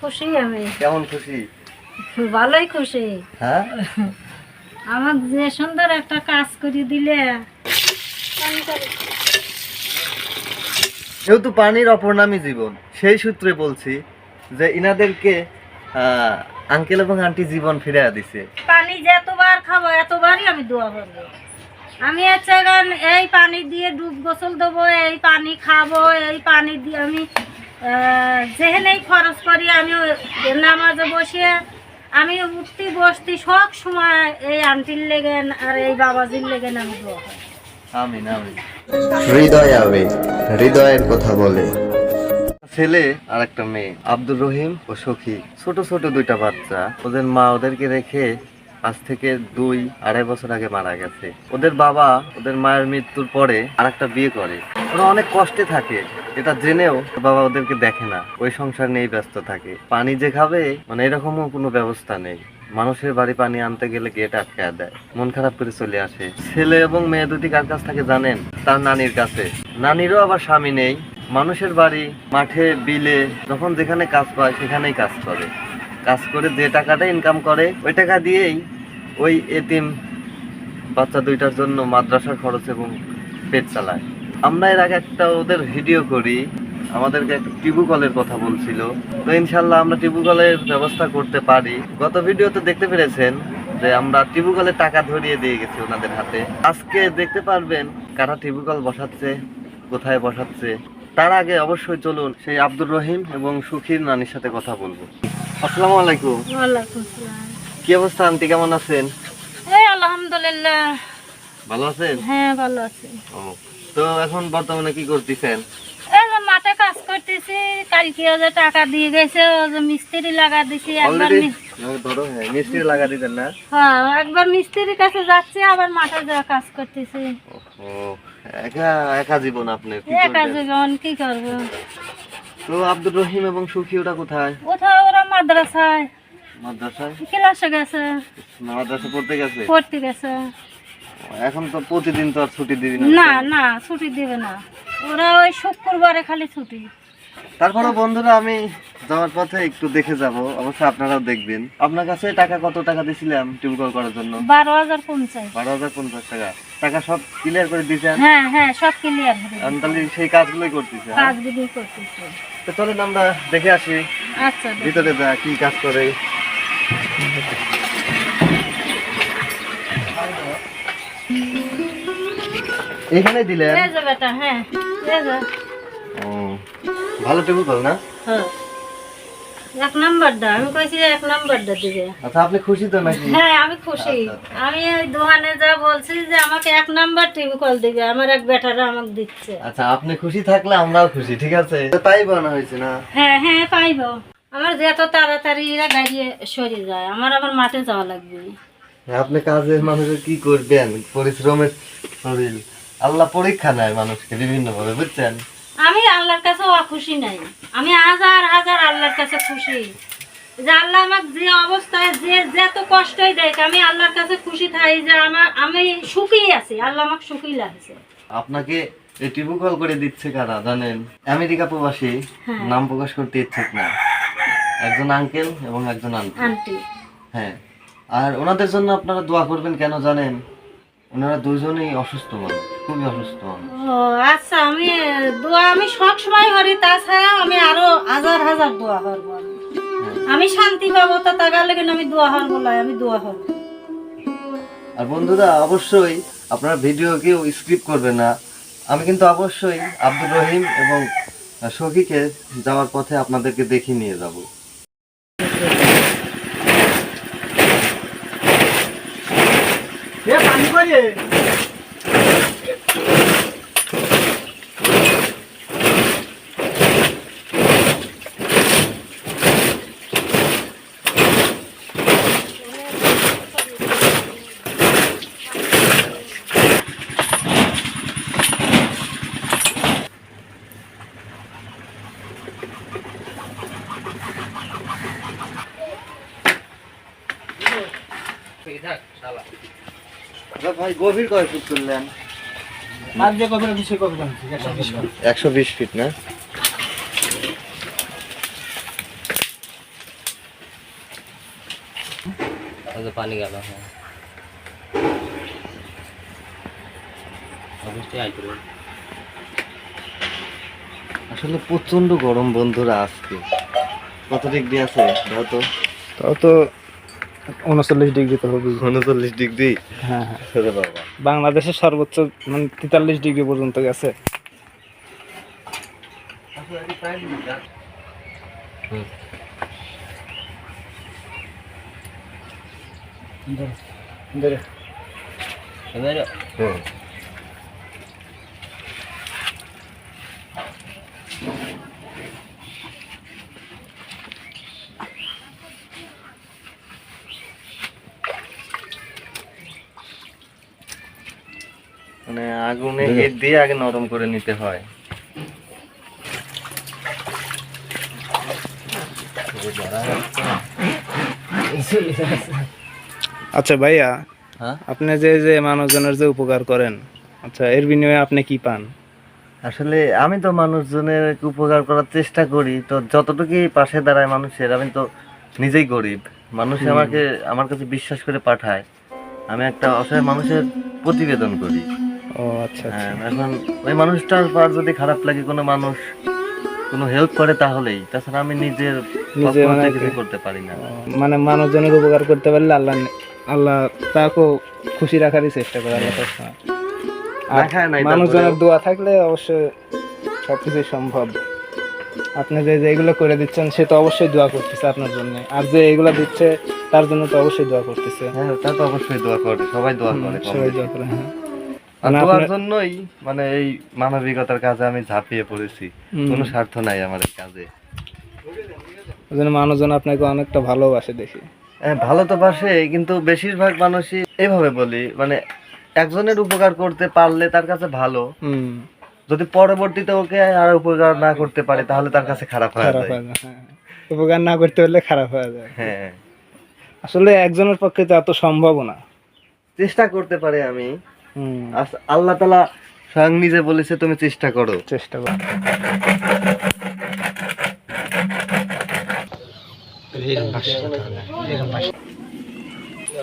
খুশি আমি। কেমন খুশি? ভালোই খুশি। হ্যাঁ, আমার যে সুন্দর একটা কাজ করে দিলে। যেহেতু পানির অপর নামই জীবন, সেই সূত্রে বলছি যে ইনাদেরকে আঙ্কেল এবং আন্টি জীবন ফিরে দিছে। পানি যতবার খাবো এতবারই আমি দোয়া করবো। আমি হচ্ছে এই পানি দিয়ে ডুব গোসল দেবো, এই পানি খাবো, এই পানি দিয়ে আমি যেখানেই খরচ করি আমি নামাজে বসে আমি উঠতি বসতি সব সময় এই আন্টির লেগেন আর এই বাবাজির লেগেন আমি দোয়া করি। আমিন আমিন। হৃদয় আবেগ, হৃদয়ের কথা বলে। ছেলে আর একটা মেয়ে, আব্দুর রহিম ও সখী, ছোট ছোট দুইটা বাচ্চা। ওদের মা ওদেরকে রেখে আজ থেকে 2-2.5 বছর আগে মারা গেছে। ওদের বাবা ওদের মায়ের মৃত্যুর পরে আরেকটা বিয়ে করে। ওরা অনেক কষ্টে থাকে, এটা জেনেও বাবা ওদেরকে দেখে না, ওই সংসার নিয়েই ব্যস্ত থাকে। পানি যে খাবে মানে এরকমও কোনো ব্যবস্থা নেই। মানুষের বাড়ি পানি আনতে গেলে গেট আটকে দেয়, মন খারাপ করে চলে আসে। ছেলে এবং মেয়ে দুটি কার কাছ থাকে জানেন? তার নানির কাছে। নানিরও আবার স্বামী নেই। মানুষের বাড়ি, মাঠে, বিলে যখন যেখানে কাজ পায় সেখানেই কাজ করে। কাজ করে যে টাকাটা ইনকাম করে ওই টাকা দিয়েই ওই এতিম বাচ্চা দুইটার জন্য মাদ্রাসার খরচ এবং পেট চালায়। আমরা এর আগে একটা ওদের ভিডিও করি, আমাদেরকে একটা টিউবওয়েলের কথা বলছিল। তো ইনশাল্লাহ আমরা টিউবওয়েলের ব্যবস্থা করতে পারি। গত ভিডিওতে দেখতে পেরেছেন যে আমরা টিউবওয়েলের টাকা ধরিয়ে দিয়ে গেছি ওনাদের হাতে। আজকে দেখতে পারবেন কারা টিউবওয়েল বসাচ্ছে, কোথায় বসাচ্ছে। তার আগে অবশ্যই চলুন সেই আব্দুর রহিম এবং সুখীর নানির সাথে কথা বলবো। আসসালামু আলাইকুম। ওয়ালাইকুম আসসালাম। কি অবস্থা আন্টি, কেমন আছেন? এই আলহামদুলিল্লাহ ভালো আছেন? হ্যাঁ ভালো আছি। ও, তো এখন বর্তমানে কি করতেছেন? এই যে মাঠে কাজ করতেছি, কালকে যে টাকা দিয়ে গেছে ও যে মিস্ত্রি লাগা দিছি। একবার ধরো, হ্যাঁ, মিস্ত্রি লাগা দিতেন না? হ্যাঁ, একবার মিস্ত্রির কাছে যাচ্ছি, আবার মাঠে যা কাজ করতেছি। ও, একা একা জীবন আপনার, কি একা করবেন? জীবন কি করবো। তো আব্দুর রহিম এবং সুখী ওরা কোথায়? কোথাও ওরা মাদ্রাসায় মাদ্রাসায়? ক্লাসে গেছে, মাদ্রাসা পড়তে গেছে? পড়তে গেছে। এখন তো প্রতিদিন তো আর ছুটি দিবি না না, ছুটি দিবে না, ওরা ওই শুক্রবারে খালি ছুটি। তারপরে বন্ধুরা আমি যাওয়ার পথে একটু দেখে যাব, অবশ্যই আপনারাও দেখবেন। আপনার কাছে টাকা কত টাকা দিয়েছিলাম টিউবওয়েল করার জন্য? 12,050। 12,050 টাকা। টাকা সব ক্লিয়ার করে দিয়েছেন? হ্যাঁ হ্যাঁ, সব ক্লিয়ার। আমি তাহলে সেই কাজগুলোই করতেছি। কাজগুলি করতেছে। তো চলেন আমরা দেখে আসি আচ্ছা, ভিতরে যা কি কাজ করে। এখানে দিলেন? এই যে বেটা, হ্যাঁ এই যে। ও, ভালো টিউবওয়েল না? হ্যাঁ, 1 নাম্বারটা আমি কইছি, 1 নাম্বারটা দিবে। আচ্ছা, আপনি খুশি তো নাকি? হ্যাঁ আমি খুশি। আমি ওই দোকানে যা বলছি যে আমাকে 1 নাম্বার টিউবওয়েল দিবে, আমার এক বেটারা আমাকে দিচ্ছে। আচ্ছা, আপনি খুশি থাকলে আমরাও খুশি, ঠিক আছে? তাই বানা হয়েছে না? হ্যাঁ হ্যাঁ পাইবো। আমার যত তাড়াতাড়ি এরা গাড়ি সরে যায়, আমার আবার মাঠে যাওয়া লাগবে। আপনি কাজের মানুষের কি করবেন, পরিশ্রমের শরীর। আল্লাহ পরীক্ষা নেয় মানুষকে বিভিন্ন ভাবে, বুঝছেন? আমি আল্লাহর কাছে অখুশি নাই, আমি হাজার হাজার আল্লাহর কাছে খুশি যে আল্লাহ আমাকে যে অবস্থায় যে যত কষ্টই দেয় আমি আল্লাহর কাছে খুশি থাই যে আমি সুখী আছি, আল্লাহ আমাকে সুখী লাগছে। আপনাকে এই টিউবওয়েল করে দিচ্ছে কারা জানেন? আমেরিকা প্রবাসী, নাম প্রকাশ করতে ইচ্ছুক না, একজন আঙ্কেল এবং একজন আন্টি। হ্যাঁ, আর ওনাদের জন্য আপনারা দোয়া করবেন। কেন জানেন? ওনারা দুজনেই অসুস্থ মানুষ, খুবই অসুস্থ মানুষ। ও আচ্ছা, আমি দোয়া আমি সব সময় করি, তাছাড়া আমি আরো হাজার হাজার দোয়া করবো। আমি শান্তি পাবো তো তার লেগে আমি দোয়া করবো, আমি দোয়া করবো। আর বন্ধুরা অবশ্যই আপনারা ভিডিও কেউ স্কিপ করবে না। আমি কিন্তু অবশ্যই আব্দুর রহিম এবং সখীকে যাওয়ার পথে আপনাদেরকে দেখিয়ে নিয়ে যাব। ভাই গভীর কয় ফুট তুললেন? 120 ফিট না? পানি গেল, হ্যাঁ অবশ্যই আইতে হবে। আসলে প্রচন্ড গরম বন্ধুরা আজকে। কত ডিগ্রি আছে তো? তাও তো 39 ডিগ্রি তো হবে। 39 ডিগ্রি? হ্যাঁ হ্যাঁ, রে বাবা, বাংলাদেশের সর্বোচ্চ মানে 43 ডিগ্রি পর্যন্ত গেছে। এবারে হ্যাঁ। মানে আগুনে হিট দিয়ে আগে নরম করে নিতে হয়। আচ্ছা ভাইয়া, হ্যাঁ, আপনি যে যে মানুষজনের যে উপকার করেন, আচ্ছা এর বিনিময়ে আপনি কি পান? আসলে আমি তো মানুষজনের উপকার করার চেষ্টা করি, তো যতটুকুই পাশে দাঁড়ায় মানুষের। আমি তো নিজেই গরিব, মানুষ আমাকে আমার কাছে বিশ্বাস করে পাঠায়, আমি একটা অসহায় মানুষের প্রতিবেদন করি। ও আচ্ছা আচ্ছা। হ্যাঁ, এখন ওই মানুষটার পর যদি খারাপ লাগে, কোনো মানুষ কোনো হেল্প করে, তাহলেই। তাছাড়া আমি নিজের নিজে পক্ষ মানে থেকে কিছু করতে পারি না। মানে মানুষজনের উপকার করতে পারলে আল্লাহ তাকেও খুশি রাখারই চেষ্টা করে আল্লাহ সবসময়। আর দেখায় নাই, মানুষজনের তারপরেও। দোয়া থাকলে অবশ্যই সবকিছু সম্ভব। আপনি যে যেগুলো করে দিচ্ছেন সে তো অবশ্যই দোয়া করতেছে আপনার জন্য, আর যে এগুলো দিচ্ছে তার জন্য তো অবশ্যই দোয়া করতেছে। হ্যাঁ, তা তো অবশ্যই দোয়া করে, সবাই দোয়া করে কম সবাই বেশি। দোয়া করে, হ্যাঁ। আর মানে দোয়ার আপনার- জন্যই মানে এই মানবিকতার কাজে আমি ঝাঁপিয়ে পড়েছি। কোনো স্বার্থ নাই আমার এই কাজে। ওই জন্য মানুষজন আপনাকে অনেকটা ভালোবাসে দেখি। হ্যাঁ, ভালো তো বাসে, কিন্তু বেশিরভাগ মানুষই এইভাবে বলি, মানে একজনের উপকার করতে পারলে তার কাছে ভালো, হুম, যদি পরবর্তীতে ওকে আর উপকার না করতে পারে তাহলে তার কাছে খারাপ হয়ে খারাপ যায়। হয়ে যায়, হ্যাঁ। উপকার না করতে পারলে খারাপ হয়ে যায়। হ্যাঁ, আসলে একজনের পক্ষে তো এত সম্ভব না। চেষ্টা করতে পারে আমি। হুম, আল্লাহ তাআলা স্বয়ং নিজে বলেছে, তুমি চেষ্টা করো। চেষ্টা কর।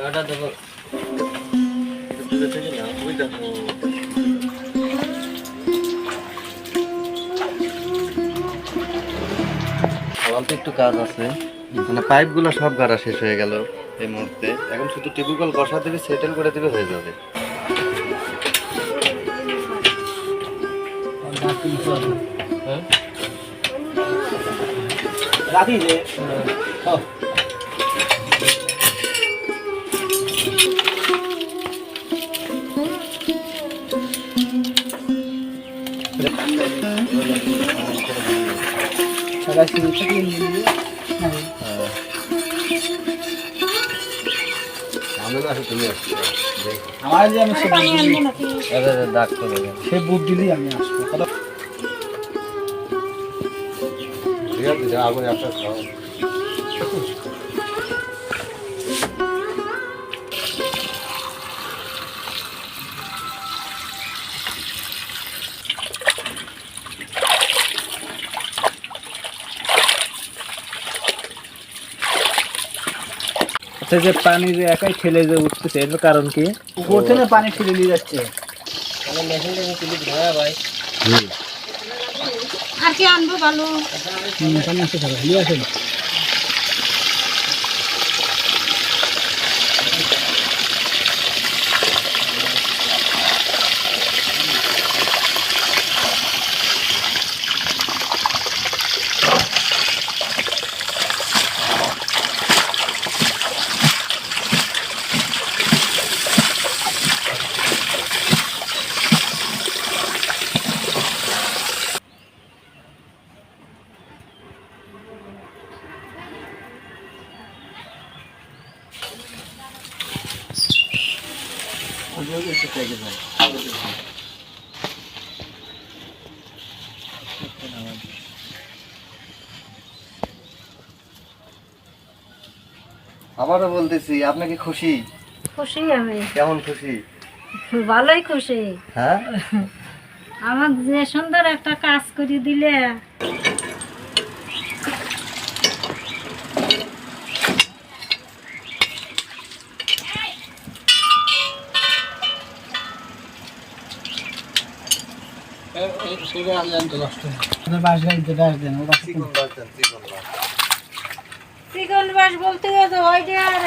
এটা দেবো। আমার তো একটু কাজ আছে, মানে পাইপ গুলো সব গাড়া শেষ হয়ে গেল এই মুহূর্তে। এখন শুধু টিপিক্যাল বসা দিবে, সেটেল করে দিবে, হয়ে যাবে। হ্যাঁ আমার যে আমি সে এবারে ডাক করে দেবেন। সে বুদ্ধ দিলেই আমি আসবো। ঠিক আছে, আগুন একটা খাও। আচ্ছা, যে পানি যে একাই ঠেলে যে উঠতেছে এটার কারণ কি? উপর থেকে পানি ঠেলে নিয়ে যাচ্ছে। তাহলে মেশিনটা ক্লিক ধরা ভাই। আর কি আনবো ভালো? পানি আসতে থাকে, নিয়ে আসেন। আবারও বলতেছি, আপনাকে খুশি? খুশি আমি, কেমন খুশি? ভালোই খুশি। হ্যাঁ, আমার যে সুন্দর একটা কাজ করে দিলে। চিকন বাস বলতে গেছে ওই যে আর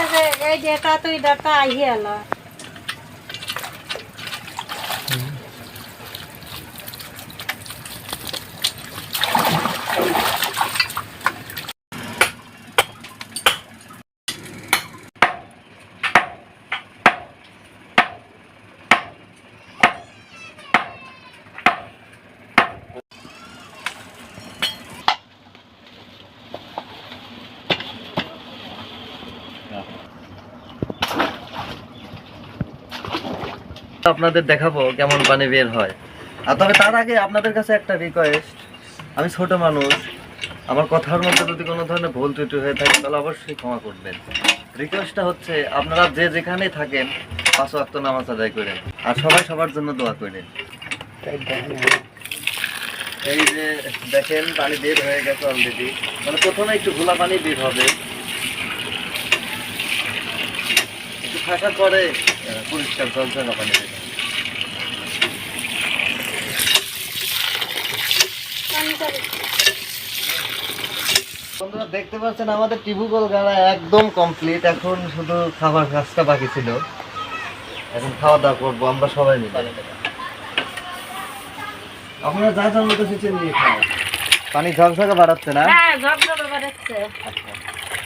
এই যে তুই ডাটা আইয়ে এলো। আপনাদের দেখাবো কেমন পানি বের হয়। আর তবে তার আগে আপনাদের কাছে একটা রিকোয়েস্ট, আমি ছোট মানুষ, আমার কথার মধ্যে যদি কোনো ধরনের ভুল ত্রুটি হয়ে থাকে তাহলে অবশ্যই ক্ষমা করবেন। রিকোয়েস্টটা হচ্ছে আপনারা যে যেখানেই থাকেন 5 ওয়াক্ত নামাজ আদায় করেন আর সবাই সবার জন্য দোয়া করেন। এই যে দেখেন পানি বের হয়ে গেছে অলরেডি, মানে প্রথমে একটু ঘোলা পানি বের হবে, একটু থাকার পরে পরিষ্কার জলজলা পানি বের হবে। বন্ধুরা দেখতে পাচ্ছেন আমাদের টিবুকল গাড়া একদম কমপ্লিট, এখন শুধু খাবার কাজটা বাকি ছিল। এখন খাওয়া দাওয়া করবো আমরা সবাই মিলে। আপনারা যা যার মতো সেচে নিয়ে খাও। পানি ঝকঝকে বাড়াচ্ছে না? হ্যাঁ ঝকঝকে বাড়াচ্ছে,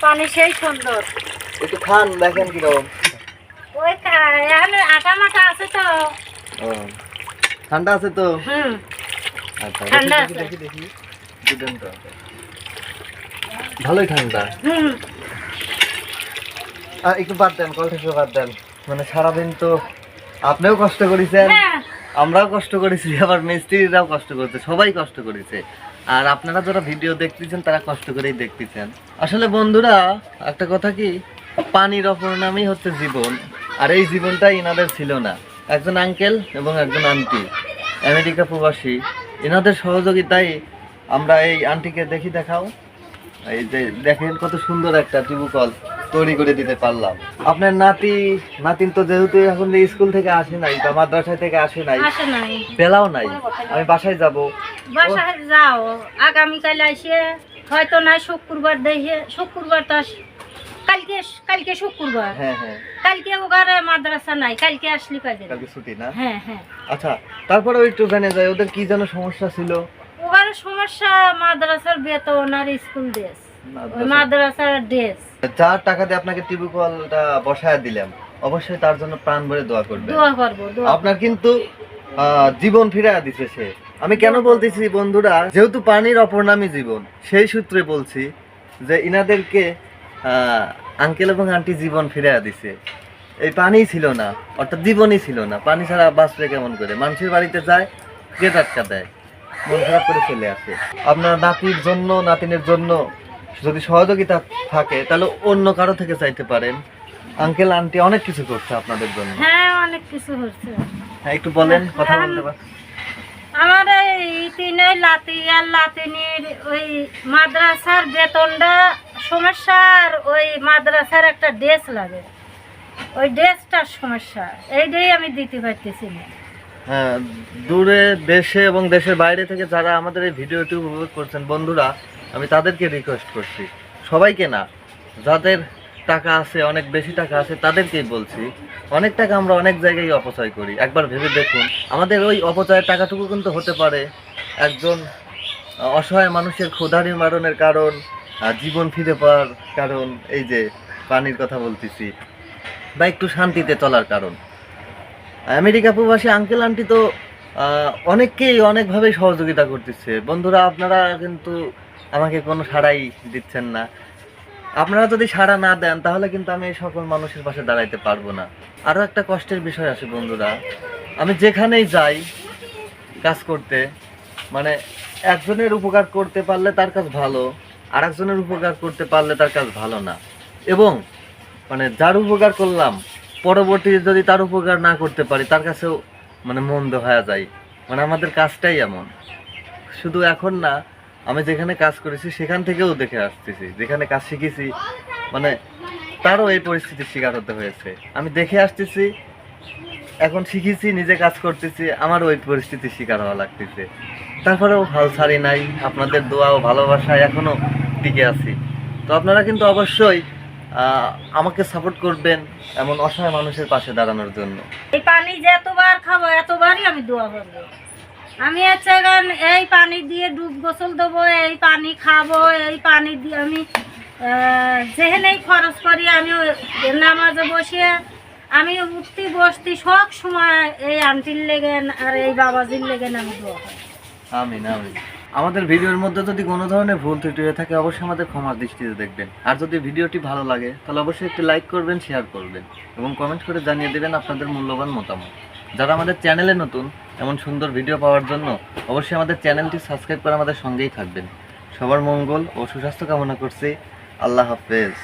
পানি সেই সুন্দর। একটু খান, দেখেন কিরকম। ওই এখন আটা মাটা আছে তো। ও ঠান্ডা আছে তো? আচ্ছা ঠান্ডা দেখি আছে। দেখি দেখি দিবেন তো, ভালোই ঠান্ডা। আর একটু বাদ দেন, কল থেকে বাদ দেন। মানে সারাদিন তো আপনিও কষ্ট করেছেন, হ্যাঁ আমরাও কষ্ট করেছি, আবার মিস্ত্রিরাও কষ্ট করেছে, সবাই কষ্ট করেছে। আর আপনারা যারা ভিডিও দেখতেছেন তারা কষ্ট করেই দেখতেছেন। আসলে বন্ধুরা একটা কথা কি, পানির অপর নামই হচ্ছে জীবন, আর এই জীবনটা ইনাদের ছিল না। একজন আঙ্কেল এবং একজন আন্টি আমেরিকা প্রবাসী, এনাদের সহযোগিতায় আমরা এই আন্টিকে দেখি, দেখাও। এই যে দেখেন কত সুন্দর একটা টিউবকল তৈরি করে দিতে পারলাম। আপনার নাতিন তো যেহেতু এখন স্কুল থেকে আসে নাই বা মাদ্রাসা থেকে আসে নাই, আসে নাই, বেলাও নাই, আমি বাসায় যাব। বাসায় যাও আগামীকাল আসে, হয়তো নাই শুক্রবার দেখে, শুক্রবার তো কালকে, কালকে শুক্রবার, হ্যাঁ হ্যাঁ, কালকে ওখানে মাদ্রাসা নাই, কালকে আসলি পাবে। কালকে ছুটি না? হ্যাঁ হ্যাঁ। আচ্ছা, তারপরে একটু জানে যায় ওদের কি যেন সমস্যা ছিল। ওখানে সমস্যা মাদ্রাসার বেতন আর স্কুল ড্রেস, ওই মাদ্রাসার ড্রেস। যার টাকা দিয়ে আপনাকে টিউবকলটা বসায় দিলাম, অবশ্যই তার জন্য প্রাণ ভরে দোয়া করবেন। দোয়া করবো, দোয়া। আপনার কিন্তু জীবন ফিরে দিছে সে। আমি কেন বলতেছি বন্ধুরা, যেহেতু পানির অপর নামই জীবন, সেই সূত্রে বলছি যে ইনাদেরকে আঙ্কেল এবং আন্টি জীবন ফিরে দিছে। এই পানিই ছিল না, অর্থাৎ জীবনই ছিল না। পানি ছাড়া বাঁচবে কেমন করে? মানুষের বাড়িতে যায়, গেট আটকা দেয়, মন খারাপ করে চলে আসে। আপনার নাতির জন্য, নাতিনের জন্য যদি সহযোগিতা থাকে তাহলে অন্য কারো থেকে চাইতে পারেন। আঙ্কেল আন্টি অনেক কিছু করছে আপনাদের জন্য। হ্যাঁ অনেক কিছু হচ্ছে। হ্যাঁ একটু বলেন, কথা বলতে পারেন। আমার এই তিনে লাতি আর লাতিনির ওই মাদ্রাসার বেতনটা সমস্যা, আর ওই মাদ্রাসার একটা ড্রেস লাগে, ওই ড্রেসটার সমস্যা, এইটাই আমি দিতে পারতেছি না। হ্যাঁ, দূরে দেশে এবং দেশের বাইরে থেকে যারা আমাদের এই ভিডিওটি উপভোগ করছেন বন্ধুরা, আমি তাদেরকে রিকোয়েস্ট করছি, সবাইকে না, যাদের টাকা আছে, অনেক বেশি টাকা আছে তাদেরকেই বলছি। অনেক টাকা আমরা অনেক জায়গায় অপচয় করি, একবার ভেবে দেখুন। আমাদের ওই অপচয়ের টাকাটুকু কিন্তু হতে পারে একজন অসহায় মানুষের ক্ষুধা নিবারণের কারণ, জীবন ফিরে পাওয়ার কারণ, এই যে পানির কথা বলতেছি, বা একটু শান্তিতে চলার কারণ। আমেরিকা প্রবাসী আঙ্কেল আন্টি তো অনেককেই অনেকভাবে সহযোগিতা করতেছে। বন্ধুরা আপনারা কিন্তু আমাকে কোনো সাড়াই দিচ্ছেন না। আপনারা যদি সাড়া না দেন তাহলে কিন্তু আমি এই সকল মানুষের পাশে দাঁড়াইতে পারবো না। আরও একটা কষ্টের বিষয় আছে বন্ধুরা, আমি যেখানেই যাই কাজ করতে, মানে একজনের উপকার করতে পারলে তার কাজ ভালো, আর একজনের উপকার করতে পারলে তার কাজ ভালো না। এবং মানে যার উপকার করলাম পরবর্তীতে যদি তার উপকার না করতে পারি তার কাছেও মানে মন্দ হয়ে যায়। মানে আমাদের কাজটাই এমন। শুধু এখন না, আমি যেখানে কাজ করেছি সেখান থেকেও দেখে আসতেছি, যেখানে কাজ শিখেছি মানে তারও এই পরিস্থিতির শিকার হতে হয়েছে। আমি দেখে আসতেছি, এখন শিখেছি, নিজে কাজ করতেছি, আমারও ওই পরিস্থিতির শিকার হওয়া লাগতেছে। তারপরেও হাল ছাড়ি নাই, আপনাদের দোয়া ও ভালোবাসায় এখনো টিকে আছি। তো আপনারা কিন্তু অবশ্যই আমাকে সাপোর্ট করবেন এমন অসহায় মানুষের পাশে দাঁড়ানোর জন্য। এই পানি যতবার খাবো এতবারই আমি দোয়া করবো। আমি হচ্ছে এখন এই পানি দিয়ে ডুব গোসল দেবো, এই পানি খাবো, এই পানি দিয়ে আমি যেখানেই খরচ করি আমি নামাজে বসিয়ে আমি উঠতি বসতি সব সময় এই আন্টির লেগেন আর এই বাবাজির লেগেন আমি দোয়া করি। আমিন আমিন। আমাদের ভিডিওর মধ্যে যদি কোনো ধরনের ভুল ত্রুটি হয়ে থাকে অবশ্যই আমাদের ক্ষমার দৃষ্টিতে দেখবেন। আর যদি ভিডিওটি ভালো লাগে তাহলে অবশ্যই একটি লাইক করবেন, শেয়ার করবেন এবং কমেন্ট করে জানিয়ে দেবেন আপনাদের মূল্যবান মতামত। যারা আমাদের চ্যানেলে নতুন, এমন সুন্দর ভিডিও পাওয়ার জন্য অবশ্যই আমাদের চ্যানেলটি সাবস্ক্রাইব করে আমাদের সঙ্গেই থাকবেন। সবার মঙ্গল ও সুস্বাস্থ্য কামনা করছি। আল্লাহ হাফেজ।